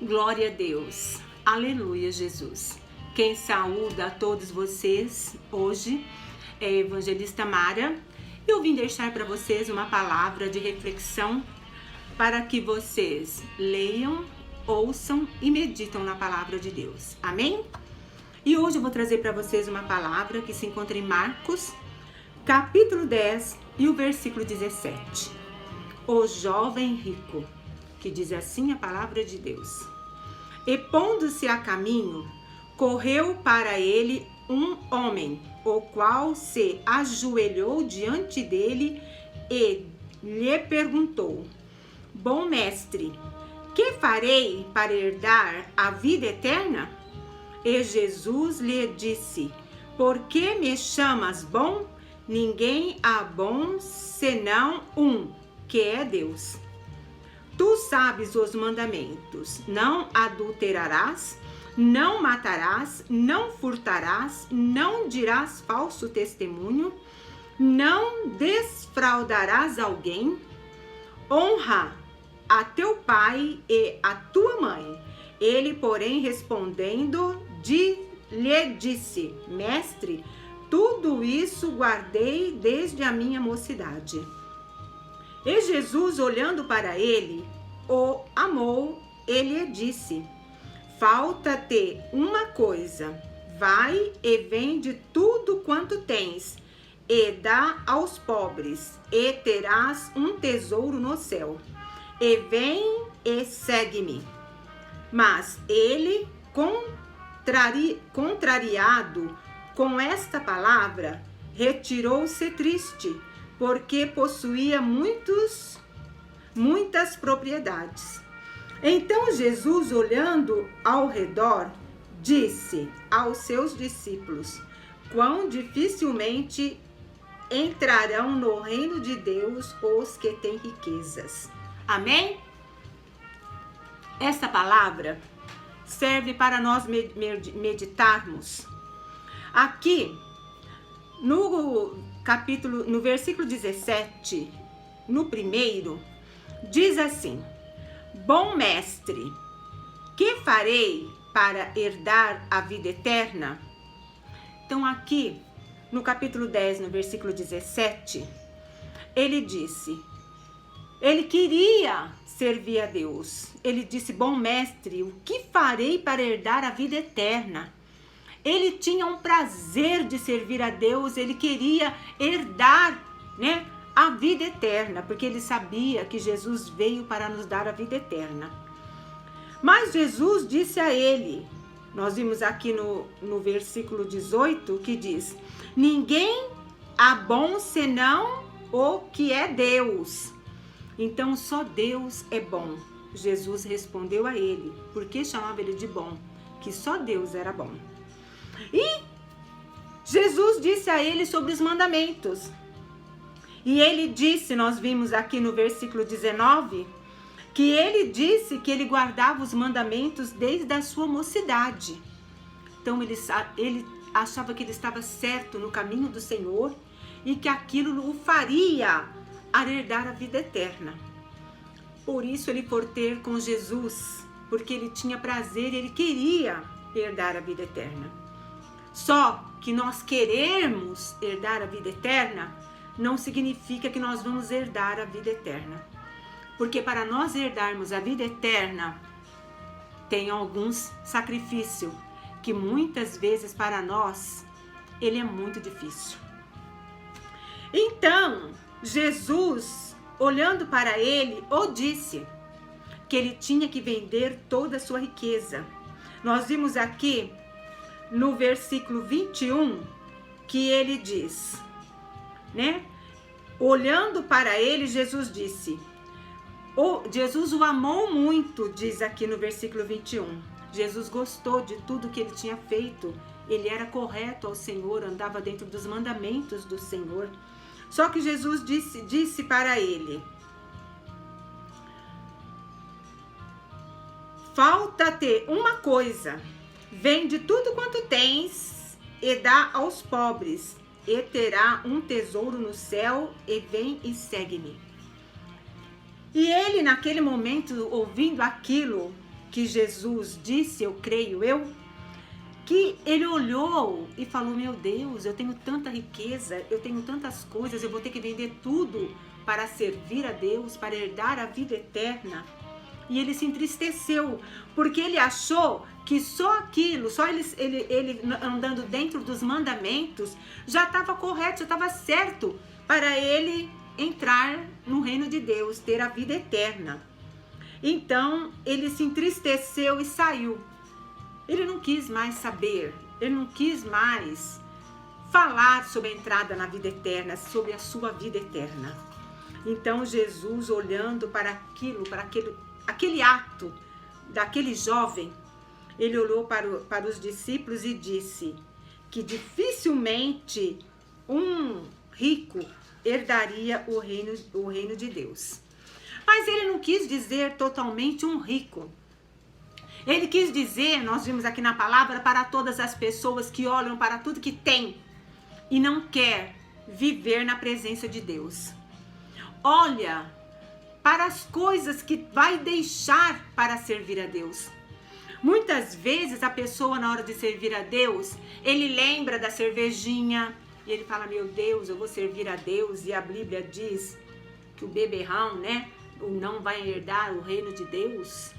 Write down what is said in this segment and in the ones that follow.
Glória a Deus. Aleluia, Jesus. Quem saúda a todos vocês hoje é a evangelista Mara. Eu vim deixar para vocês uma palavra de reflexão para que vocês leiam, ouçam e meditam na palavra de Deus. Amém? E hoje eu vou trazer para vocês uma palavra que se encontra em Marcos, capítulo 10 e o versículo 17. O jovem rico, que diz assim a palavra de Deus. E pondo-se a caminho, correu para ele um homem, o qual se ajoelhou diante dele e lhe perguntou: Bom mestre, que farei para herdar a vida eterna? E Jesus lhe disse: Por que me chamas bom? Ninguém há bom senão um, que é Deus. Tu sabes os mandamentos: não adulterarás, não matarás, não furtarás, não dirás falso testemunho, não defraudarás alguém, honra a teu pai e a tua mãe. Ele, porém, respondendo, lhe disse: Mestre, tudo isso guardei desde a minha mocidade. E Jesus, olhando para ele, o amou e lhe disse: Falta-te uma coisa, vai e vende tudo quanto tens, e dá aos pobres, e terás um tesouro no céu. E vem e segue-me. Mas ele, contrariado com esta palavra, retirou-se triste, porque possuía muitas propriedades. Então Jesus, olhando ao redor, disse aos seus discípulos: Quão dificilmente entrarão no reino de Deus os que têm riquezas. Amém? Esta palavra serve para nós meditarmos. Aqui, no versículo 17, no primeiro, diz assim: Bom mestre, que farei para herdar a vida eterna? Então aqui, no capítulo 10, no versículo 17, ele queria servir a Deus. Ele disse: Bom mestre, o que farei para herdar a vida eterna? Ele tinha um prazer de servir a Deus, ele queria herdar, a vida eterna, porque ele sabia que Jesus veio para nos dar a vida eterna. Mas Jesus disse a ele, nós vimos aqui no versículo 18, que diz: Ninguém há bom senão o que é Deus. Então só Deus é bom. Jesus respondeu a ele, porque chamava ele de bom, que só Deus era bom. E Jesus disse a ele sobre os mandamentos. E ele disse, nós vimos aqui no versículo 19, que ele disse que ele guardava os mandamentos desde a sua mocidade. Então ele achava que ele estava certo no caminho do Senhor e que aquilo o faria herdar a vida eterna. Por isso ele foi ter com Jesus, porque ele tinha prazer e ele queria herdar a vida eterna. Só que nós queremos herdar a vida eterna não significa que nós vamos herdar a vida eterna. Porque para nós herdarmos a vida eterna, tem alguns sacrifícios que muitas vezes para nós, ele é muito difícil. Então, Jesus, olhando para ele, o disse que ele tinha que vender toda a sua riqueza. Nós vimos aqui no versículo 21 que ele diz, Olhando para ele, Jesus disse, Jesus o amou muito, diz aqui no versículo 21. Jesus gostou de tudo que ele tinha feito. Ele era correto ao Senhor, andava dentro dos mandamentos do Senhor. Só que Jesus disse para ele: Falta-te uma coisa, vende tudo quanto tens e dá aos pobres, e terá um tesouro no céu, e vem e segue-me. E ele, naquele momento, ouvindo aquilo que Jesus disse, eu creio eu, que ele olhou e falou, meu Deus, eu tenho tanta riqueza, eu tenho tantas coisas, eu vou ter que vender tudo para servir a Deus, para herdar a vida eterna. E ele se entristeceu, porque ele achou que só aquilo, só ele andando dentro dos mandamentos, já estava correto, já estava certo para ele entrar no reino de Deus, ter a vida eterna. Então, ele se entristeceu e saiu. Ele não quis mais saber, ele não quis mais falar sobre a entrada na vida eterna, sobre a sua vida eterna. Então, Jesus, olhando para aquilo, para aquele ato daquele jovem, ele olhou para os discípulos e disse que dificilmente um rico herdaria o reino de Deus. Mas ele não quis dizer totalmente um rico. Ele quis dizer, nós vimos aqui na palavra, para todas as pessoas que olham para tudo que tem e não quer viver na presença de Deus. Olha para as coisas que vai deixar para servir a Deus. Muitas vezes a pessoa, na hora de servir a Deus, ele lembra da cervejinha e ele fala, meu Deus, eu vou servir a Deus, e a Bíblia diz que o beberrão, né, não vai herdar o reino de Deus.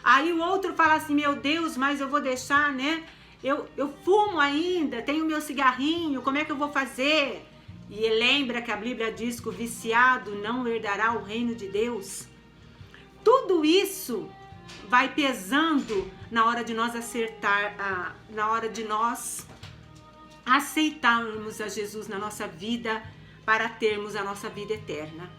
Aí o outro fala assim, meu Deus, mas eu vou deixar, né, eu fumo ainda, tenho meu cigarrinho, como é que eu vou fazer? E ele lembra que a Bíblia diz que o viciado não herdará o reino de Deus. Tudo isso vai pesando na hora de nós acertar, na hora de nós aceitarmos a Jesus na nossa vida para termos a nossa vida eterna.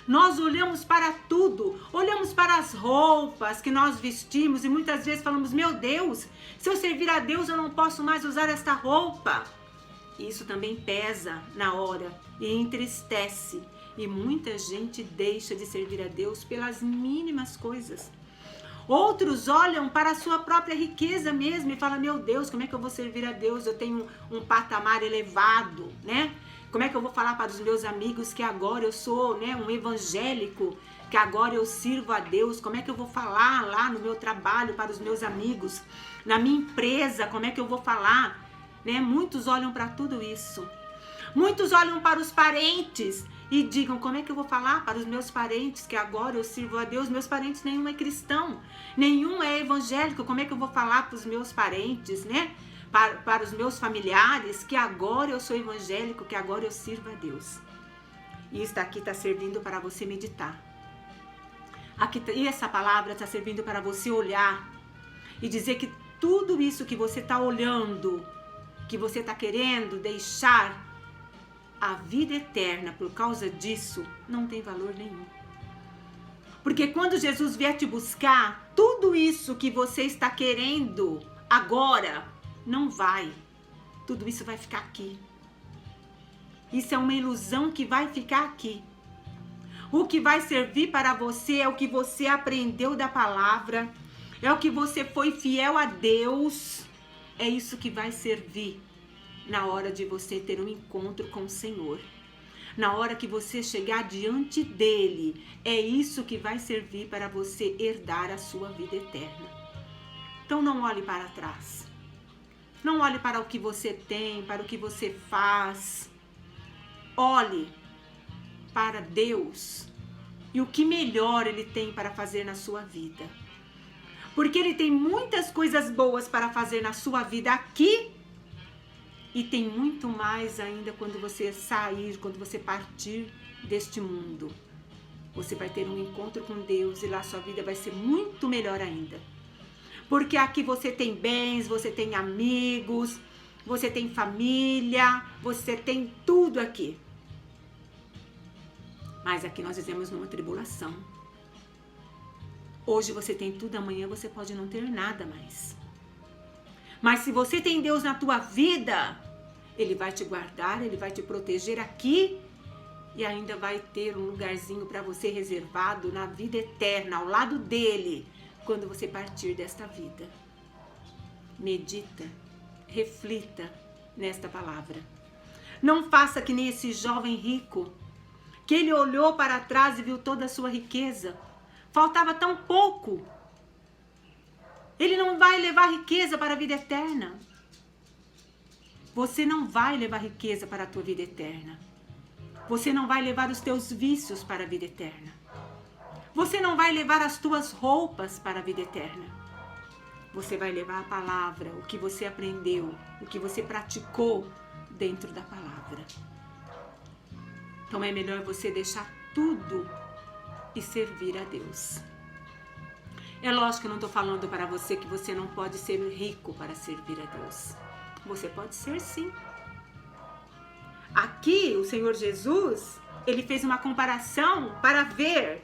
Nós olhamos para tudo, olhamos para as roupas que nós vestimos e muitas vezes falamos, meu Deus, se eu servir a Deus eu não posso mais usar esta roupa. Isso também pesa na hora e entristece. E muita gente deixa de servir a Deus pelas mínimas coisas. Outros olham para a sua própria riqueza mesmo e falam, meu Deus, como é que eu vou servir a Deus? Eu tenho um patamar elevado, né? Como é que eu vou falar para os meus amigos que agora eu sou, né, um evangélico, que agora eu sirvo a Deus? Como é que eu vou falar lá no meu trabalho para os meus amigos? Na minha empresa, como é que eu vou falar? Né? Muitos olham para tudo isso. Muitos olham para os parentes e digam, como é que eu vou falar para os meus parentes que agora eu sirvo a Deus? Meus parentes, nenhum é cristão, nenhum é evangélico. Como é que eu vou falar para os meus parentes, né? Para os meus familiares que agora eu sou evangélico, que agora eu sirvo a Deus? E isso aqui está servindo para você meditar. E essa palavra está servindo para você olhar e dizer que tudo isso que você está olhando, que você está querendo deixar a vida eterna por causa disso, não tem valor nenhum. Porque quando Jesus vier te buscar, tudo isso que você está querendo agora, não vai. Tudo isso vai ficar aqui. Isso é uma ilusão que vai ficar aqui. O que vai servir para você é o que você aprendeu da palavra, é o que você foi fiel a Deus. É isso que vai servir na hora de você ter um encontro com o Senhor. Na hora que você chegar diante dele, é isso que vai servir para você herdar a sua vida eterna. Então não olhe para trás. Não olhe para o que você tem, para o que você faz. Olhe para Deus e o que melhor Ele tem para fazer na sua vida. Porque Ele tem muitas coisas boas para fazer na sua vida aqui e tem muito mais ainda quando você sair, quando você partir deste mundo. Você vai ter um encontro com Deus e lá sua vida vai ser muito melhor ainda. Porque aqui você tem bens, você tem amigos, você tem família, você tem tudo aqui. Mas aqui nós vivemos numa tribulação. Hoje você tem tudo, amanhã você pode não ter nada mais. Mas se você tem Deus na tua vida, Ele vai te guardar, Ele vai te proteger aqui e ainda vai ter um lugarzinho para você reservado na vida eterna, ao lado dEle, quando você partir desta vida. Medita, reflita nesta palavra. Não faça que nem esse jovem rico, que ele olhou para trás e viu toda a sua riqueza. Faltava tão pouco Ele não vai levar riqueza para a vida eterna. Você não vai levar riqueza para a tua vida eterna. Você não vai levar os teus vícios para a vida eterna. Você não vai levar as tuas roupas para a vida eterna. Você vai levar a palavra, o que você aprendeu, o que você praticou dentro da palavra. Então é melhor você deixar tudo e servir a Deus. É lógico que eu não estou falando para você que você não pode ser rico para servir a Deus. Você pode ser sim. Aqui o Senhor Jesus, ele fez uma comparação para ver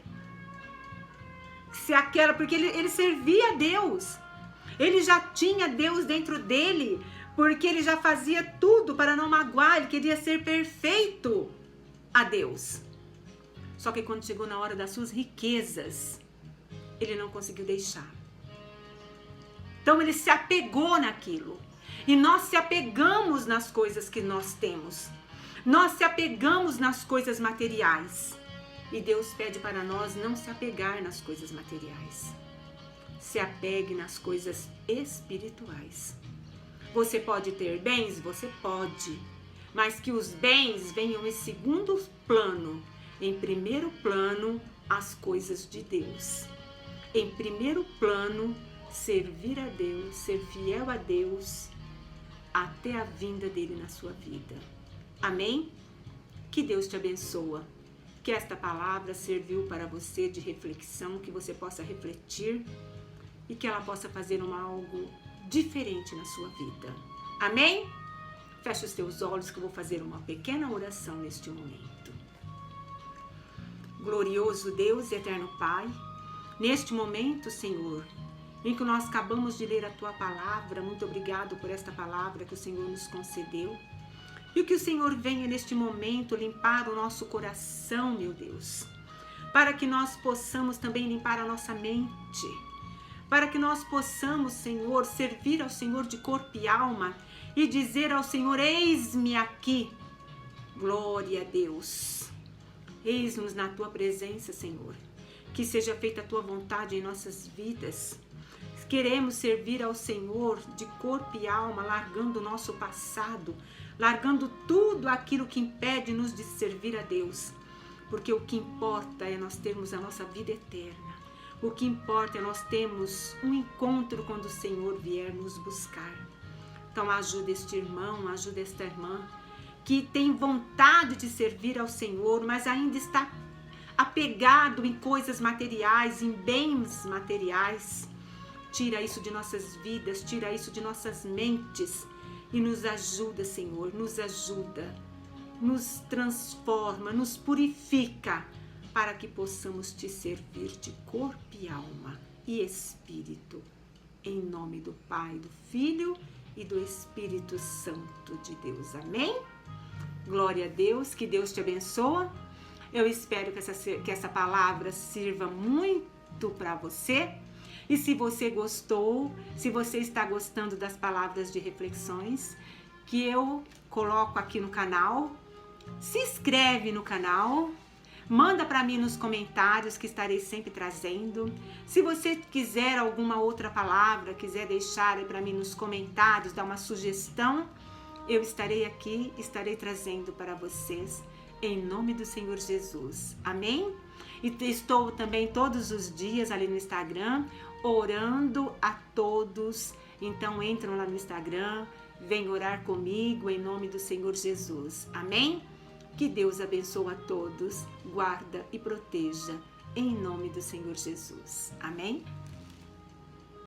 se aquela, porque ele servia a Deus. Ele já tinha Deus dentro dele, porque ele já fazia tudo para não magoar, ele queria ser perfeito a Deus. Só que quando chegou na hora das suas riquezas, ele não conseguiu deixar. Então ele se apegou naquilo. E nós se apegamos nas coisas que nós temos. Nós se apegamos nas coisas materiais. E Deus pede para nós não se apegar nas coisas materiais. Se apegue nas coisas espirituais. Você pode ter bens? Você pode. Mas que os bens venham em segundo plano. Em primeiro plano, as coisas de Deus. Em primeiro plano, servir a Deus, ser fiel a Deus, até a vinda dele na sua vida. Amém? Que Deus te abençoe. Que esta palavra serviu para você de reflexão, que você possa refletir e que ela possa fazer algo diferente na sua vida. Amém? Feche os teus olhos que eu vou fazer uma pequena oração neste momento. Glorioso Deus e eterno Pai, neste momento, Senhor, em que nós acabamos de ler a Tua palavra, muito obrigado por esta palavra que o Senhor nos concedeu. E que o Senhor venha neste momento limpar o nosso coração, meu Deus, para que nós possamos também limpar a nossa mente, para que nós possamos, Senhor, servir ao Senhor de corpo e alma e dizer ao Senhor, eis-me aqui. Glória a Deus. Eis-nos na Tua presença, Senhor. Que seja feita a Tua vontade em nossas vidas. Queremos servir ao Senhor de corpo e alma, largando o nosso passado, largando tudo aquilo que impede-nos de servir a Deus. Porque o que importa é nós termos a nossa vida eterna. O que importa é nós termos um encontro quando o Senhor vier nos buscar. Então ajuda este irmão, ajuda esta irmã, que tem vontade de servir ao Senhor, mas ainda está apegado em coisas materiais, em bens materiais. Tira isso de nossas vidas, tira isso de nossas mentes e nos ajuda, Senhor, nos ajuda, nos transforma, nos purifica para que possamos te servir de corpo e alma e espírito. Em nome do Pai, do Filho e do Espírito Santo de Deus. Amém? Glória a Deus, que Deus te abençoe. Eu espero que essa palavra sirva muito para você. E se você gostou, se você está gostando das palavras de reflexões que eu coloco aqui no canal, se inscreve no canal, manda para mim nos comentários que estarei sempre trazendo. Se você quiser alguma outra palavra, quiser deixar aí para mim nos comentários, dar uma sugestão, eu estarei aqui, estarei trazendo para vocês em nome do Senhor Jesus. Amém? E estou também todos os dias ali no Instagram, orando a todos. Então entram lá no Instagram, vem orar comigo em nome do Senhor Jesus. Amém? Que Deus abençoe a todos, guarda e proteja em nome do Senhor Jesus. Amém?